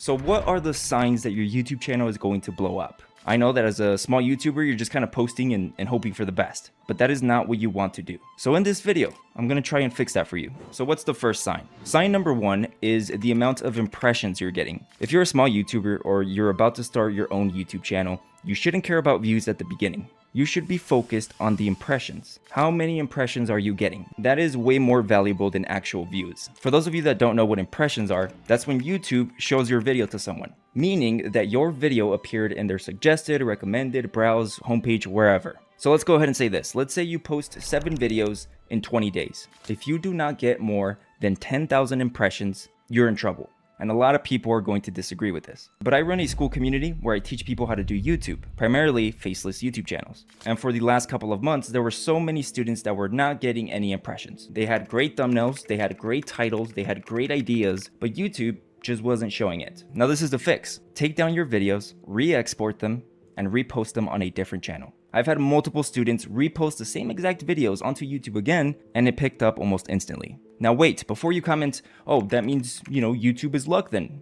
So what are the signs that your YouTube channel is going to blow up? I know that as a small YouTuber, you're just kind of posting and hoping for the best, but that is not what you want to do. So in this video, I'm going to try and fix that for you. So what's the first sign? Sign number one is the amount of impressions you're getting. If you're a small YouTuber or you're about to start your own YouTube channel, you shouldn't care about views at the beginning. You should be focused on the impressions. How many impressions are you getting? That is way more valuable than actual views. For those of you that don't know what impressions are, that's when YouTube shows your video to someone, meaning that your video appeared in their suggested, recommended, browse, homepage, wherever. So let's go ahead and say this. Let's say you post 7 videos in 20 days. If you do not get more than 10,000 impressions, you're in trouble. And a lot of people are going to disagree with this. But I run a school community where I teach people how to do YouTube, primarily faceless YouTube channels. And for the last couple of months, there were so many students that were not getting any impressions. They had great thumbnails, they had great titles, they had great ideas, but YouTube just wasn't showing it. Now this is the fix. Take down your videos, re-export them, and repost them on a different channel. I've had multiple students repost the same exact videos onto YouTube again, and it picked up almost instantly. Now wait, before you comment, oh, that means, YouTube is luck then.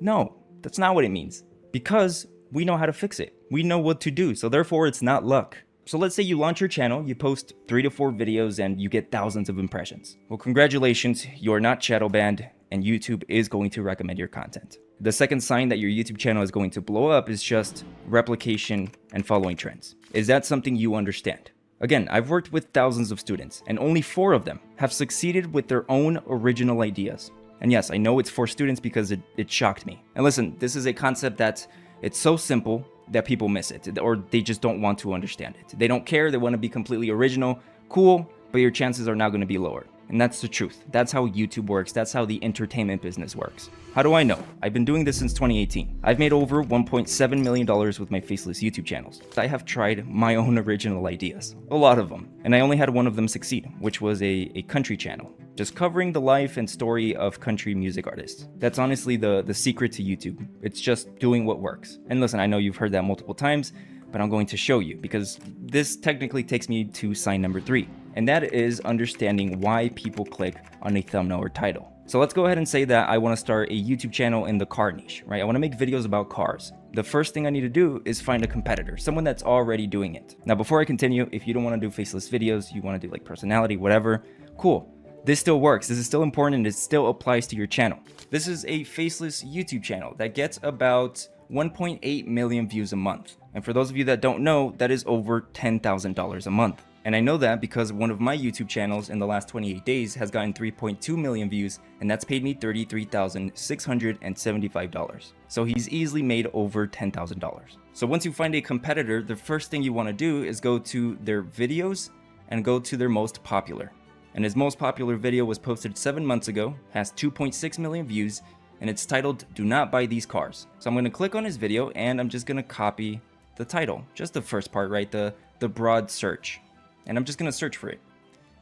No, that's not what it means. Because we know how to fix it. We know what to do, so therefore it's not luck. So let's say you launch your channel, you post 3 to 4 videos, and you get thousands of impressions. Well, congratulations, you're not shadow banned, and YouTube is going to recommend your content. The second sign that your YouTube channel is going to blow up is just replication and following trends. Is that something you understand? Again, I've worked with thousands of students, and only 4 of them have succeeded with their own original ideas. And yes, I know it's 4 students because it shocked me. And listen, this is a concept that it's so simple that people miss it, or they just don't want to understand it. They don't care, they want to be completely original, cool, but your chances are now going to be lower. And that's the truth. That's how YouTube works. That's how the entertainment business works. How do I know? I've been doing this since 2018. I've made over $1.7 million with my faceless YouTube channels. I have tried my own original ideas, a lot of them, and I only had one of them succeed, which was a country channel, just covering the life and story of country music artists. That's honestly the secret to YouTube. It's just doing what works. And listen, I know you've heard that multiple times, but I'm going to show you because this technically takes me to sign number 3. And that is understanding why people click on a thumbnail or title. So let's go ahead and say that I want to start a YouTube channel in the car niche, right? I want to make videos about cars. The first thing I need to do is find a competitor, someone that's already doing it. Now, before I continue, if you don't want to do faceless videos, you want to do like personality, whatever, cool. This still works. This is still important and it still applies to your channel. This is a faceless YouTube channel that gets about 1.8 million views a month. And for those of you that don't know, that is over $10,000 a month. And I know that because one of my YouTube channels in the last 28 days has gotten 3.2 million views, and that's paid me $33,675. So he's easily made over $10,000. So once you find a competitor, the first thing you want to do is go to their videos and go to their most popular. And his most popular video was posted 7 months ago, has 2.6 million views, and it's titled, "Do Not Buy These Cars." So I'm going to click on his video and I'm just going to copy the title, just the first part, right? The broad search. And I'm just going to search for it.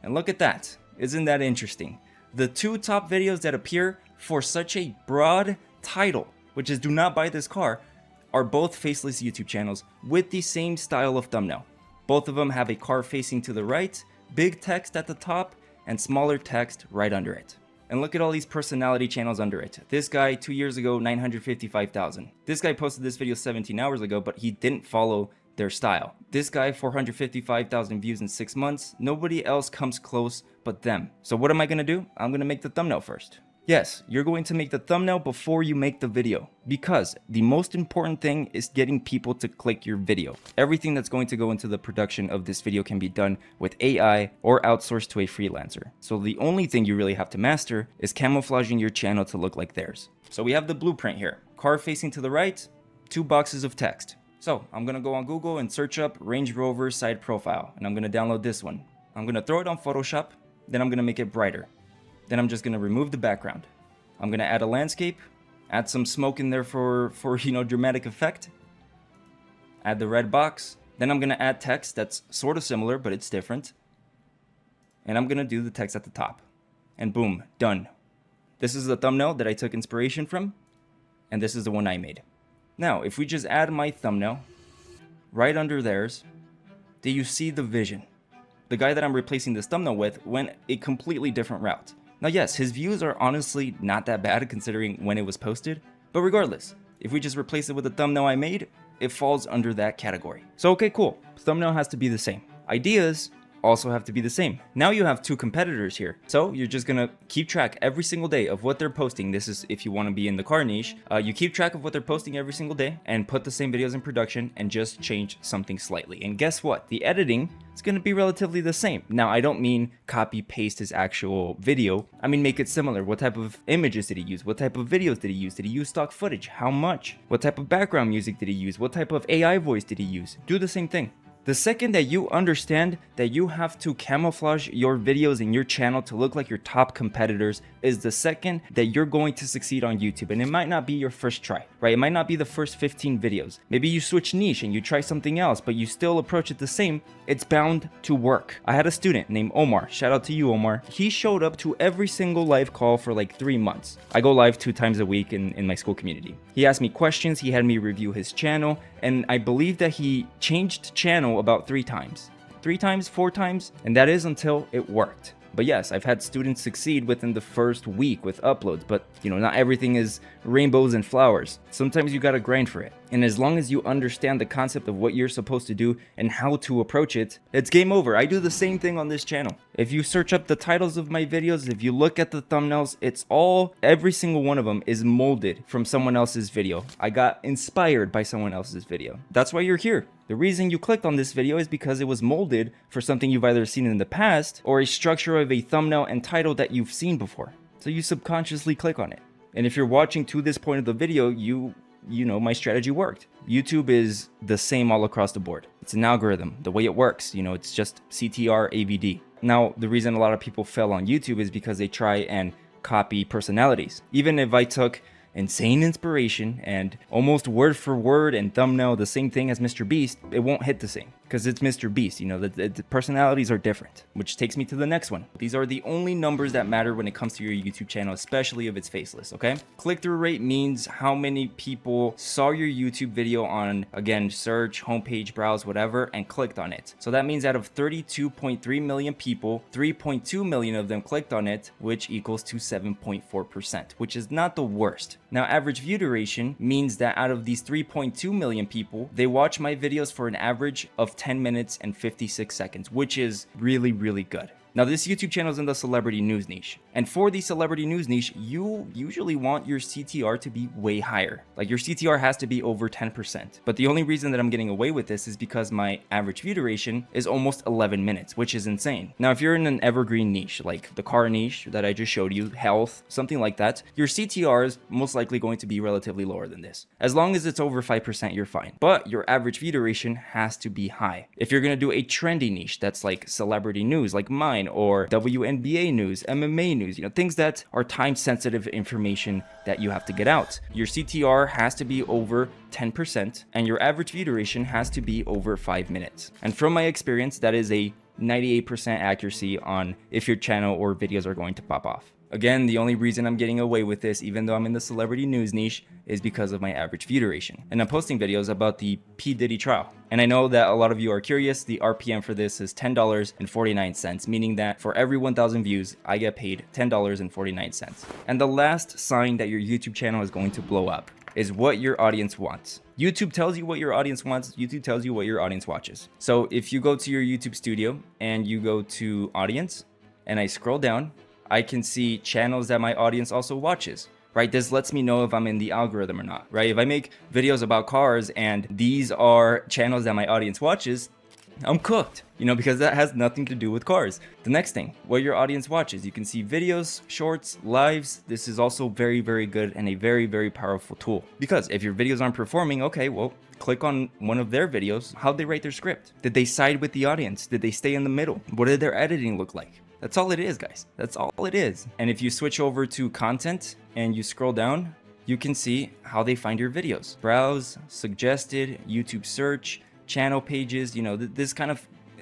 And look at that. Isn't that interesting? The 2 top videos that appear for such a broad title, which is "Do Not Buy This Car," are both faceless YouTube channels with the same style of thumbnail. Both of them have a car facing to the right, big text at the top, and smaller text right under it. And look at all these personality channels under it. This guy 2 years ago, 955,000. This guy posted this video 17 hours ago, but he didn't follow their style. This guy, 455,000 views in 6 months. Nobody else comes close but them. So what am I gonna do? I'm gonna make the thumbnail first. Yes, you're going to make the thumbnail before you make the video, because the most important thing is getting people to click your video. Everything that's going to go into the production of this video can be done with AI or outsourced to a freelancer. So the only thing you really have to master is camouflaging your channel to look like theirs. So we have the blueprint here. Car facing to the right, 2 boxes of text. So I'm gonna go on Google and search up Range Rover side profile, and I'm gonna download this one. I'm gonna throw it on Photoshop, then I'm gonna make it brighter. Then I'm just gonna remove the background. I'm gonna add a landscape, add some smoke in there for dramatic effect. Add the red box. Then I'm gonna add text that's sort of similar, but it's different. And I'm gonna do the text at the top. And boom, done. This is the thumbnail that I took inspiration from, and this is the one I made. Now, if we just add my thumbnail right under theirs, do you see the vision? The guy that I'm replacing this thumbnail with went a completely different route. Now yes, his views are honestly not that bad considering when it was posted, But regardless, if we just replace it with the thumbnail I made, it falls under that category. So okay, cool. Thumbnail has to be the same. Ideas also have to be the same. Now you have two competitors here. So you're just gonna keep track every single day of what they're posting. This is if you want to be in the car niche. You keep track of what they're posting every single day and put the same videos in production and just change something slightly. And guess what? The editing is gonna be relatively the same. Now I don't mean copy paste his actual video. I mean make it similar. What type of images did he use? What type of videos did he use? Did he use stock footage? How much? What type of background music did he use? What type of AI voice did he use? Do the same thing. The second that you understand that you have to camouflage your videos in your channel to look like your top competitors is the second that you're going to succeed on YouTube. And it might not be your first try, right? It might not be the first 15 videos. Maybe you switch niche and you try something else, but you still approach it the same. It's bound to work. I had a student named Omar. Shout out to you, Omar. He showed up to every single live call for like 3 months. I go live 2 times a week in my school community. He asked me questions. He had me review his channel. And I believe that he changed channel about 3 times. 3 times, 4 times, and that is until it worked. But yes, I've had students succeed within the first week with uploads, but not everything is rainbows and flowers. Sometimes you gotta grind for it. And as long as you understand the concept of what you're supposed to do and how to approach it, it's game over. I do the same thing on this channel. If you search up the titles of my videos, if you look at the thumbnails, every single one of them is molded from someone else's video. I got inspired by someone else's video. That's why you're here. The reason you clicked on this video is because it was molded for something you've either seen in the past or a structure of a thumbnail and title that you've seen before. So you subconsciously click on it. And if you're watching to this point of the video, you know my strategy worked. YouTube is the same all across the board. It's an algorithm. The way it works, it's just CTR AVD. Now, the reason a lot of people fail on YouTube is because they try and copy personalities. Even if I took insane inspiration and almost word for word and thumbnail the same thing as Mr. Beast, it won't hit the same because it's Mr. Beast. The personalities are different, which takes me to the next one. These are the only numbers that matter when it comes to your YouTube channel, especially if it's faceless, okay? Click-through rate means how many people saw your YouTube video on, again, search, homepage, browse, whatever, and clicked on it. So that means out of 32.3 million people, 3.2 million of them clicked on it, which equals to 7.4%, which is not the worst. Now, average view duration means that out of these 3.2 million people, they watch my videos for an average of 10 minutes and 56 seconds, which is really, really good. Now, this YouTube channel is in the celebrity news niche. And for the celebrity news niche, you usually want your CTR to be way higher. Like your CTR has to be over 10%. But the only reason that I'm getting away with this is because my average view duration is almost 11 minutes, which is insane. Now, if you're in an evergreen niche, like the car niche that I just showed you, health, something like that, your CTR is most likely going to be relatively lower than this. As long as it's over 5%, you're fine. But your average view duration has to be high. If you're going to do a trendy niche that's like celebrity news, like mine, or WNBA news, MMA news, things that are time-sensitive information that you have to get out. Your CTR has to be over 10% and your average view duration has to be over 5 minutes. And from my experience, that is a 98% accuracy on if your channel or videos are going to pop off. Again, the only reason I'm getting away with this, even though I'm in the celebrity news niche, is because of my average view duration. And I'm posting videos about the P. Diddy trial. And I know that a lot of you are curious. The RPM for this is $10.49, meaning that for every 1,000 views, I get paid $10.49. And the last sign that your YouTube channel is going to blow up is what your audience wants. YouTube tells you what your audience wants. YouTube tells you what your audience watches. So if you go to your YouTube studio and you go to audience and I scroll down, I can see channels that my audience also watches, right? This lets me know if I'm in the algorithm or not, right? If I make videos about cars and these are channels that my audience watches, I'm cooked, because that has nothing to do with cars. The next thing, what your audience watches. You can see videos, shorts, lives. This is also very, very good and a very, very powerful tool. Because if your videos aren't performing, okay, well, click on one of their videos. How'd they write their script? Did they side with the audience? Did they stay in the middle? What did their editing look like? That's all it is, guys. That's all it is. And if you switch over to content and you scroll down, you can see how they find your videos. Browse, suggested, YouTube search, channel pages,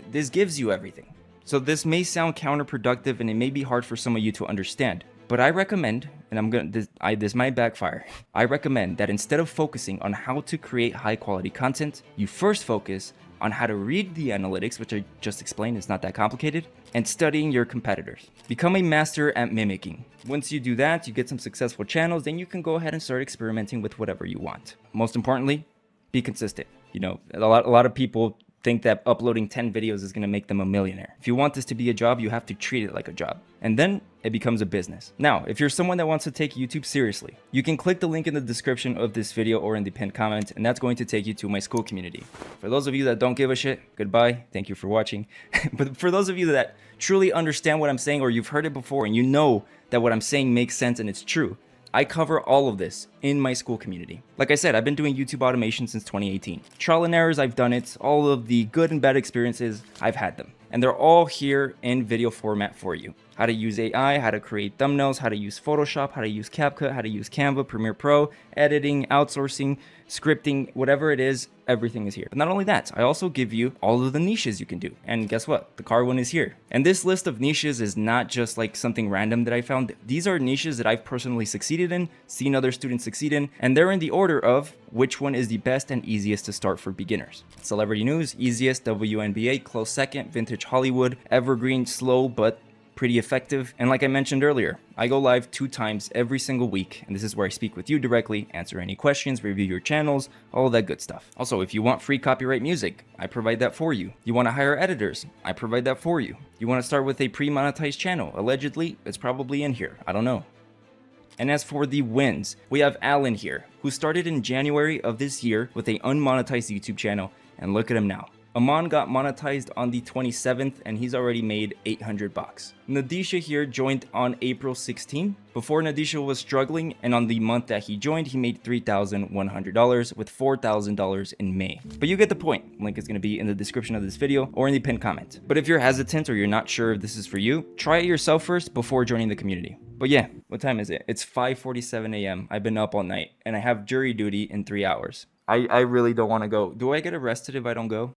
this gives you everything. So this may sound counterproductive and it may be hard for some of you to understand, but I recommend, and this might backfire, I recommend that instead of focusing on how to create high quality content, you first focus on how to read the analytics, which I just explained, it's not that complicated, and studying your competitors. Become a master at mimicking. Once you do that, you get some successful channels, then you can go ahead and start experimenting with whatever you want. Most importantly, be consistent. You know, a lot of people think that uploading 10 videos is going to make them a millionaire. If you want this to be a job, you have to treat it like a job. And then it becomes a business. Now, if you're someone that wants to take YouTube seriously, you can click the link in the description of this video or in the pinned comment, and that's going to take you to my school community. For those of you that don't give a shit, goodbye. Thank you for watching. But for those of you that truly understand what I'm saying, or you've heard it before and you know that what I'm saying makes sense and it's true, I cover all of this in my school community. Like I said, I've been doing YouTube automation since 2018. Trial and errors, I've done it. All of the good and bad experiences, I've had them. And they're all here in video format for you. How to use AI, how to create thumbnails, how to use Photoshop, how to use Capcut, how to use Canva, Premiere Pro, editing, outsourcing, scripting, whatever it is, everything is here. But not only that, I also give you all of the niches you can do. And guess what? The car one is here. And this list of niches is not just like something random that I found. These are niches that I've personally succeeded in, seen other students succeed in, and they're in the order of which one is the best and easiest to start for beginners. Celebrity news, easiest, WNBA, close second, vintage Hollywood, evergreen, slow, but pretty effective. And like I mentioned earlier, I go live 2 times every single week, and this is where I speak with you directly, answer any questions, review your channels, all of that good stuff. Also, if you want free copyright music, I provide that for you. You want to hire editors, I provide that for you. You want to start with a pre-monetized channel, allegedly, it's probably in here, I don't know. And as for the wins, we have Alan here, who started in January of this year with an unmonetized YouTube channel, and look at him now. Aman got monetized on the 27th and he's already made 800 bucks. Nadisha here joined on April 16. Before Nadisha was struggling, and on the month that he joined, he made $3,100 with $4,000 in May. But you get the point. Link is going to be in the description of this video or in the pinned comment. But if you're hesitant or you're not sure if this is for you, try it yourself first before joining the community. But yeah, what time is it? It's 5:47 a.m. I've been up all night and I have jury duty in 3 hours. I really don't want to go. Do I get arrested if I don't go?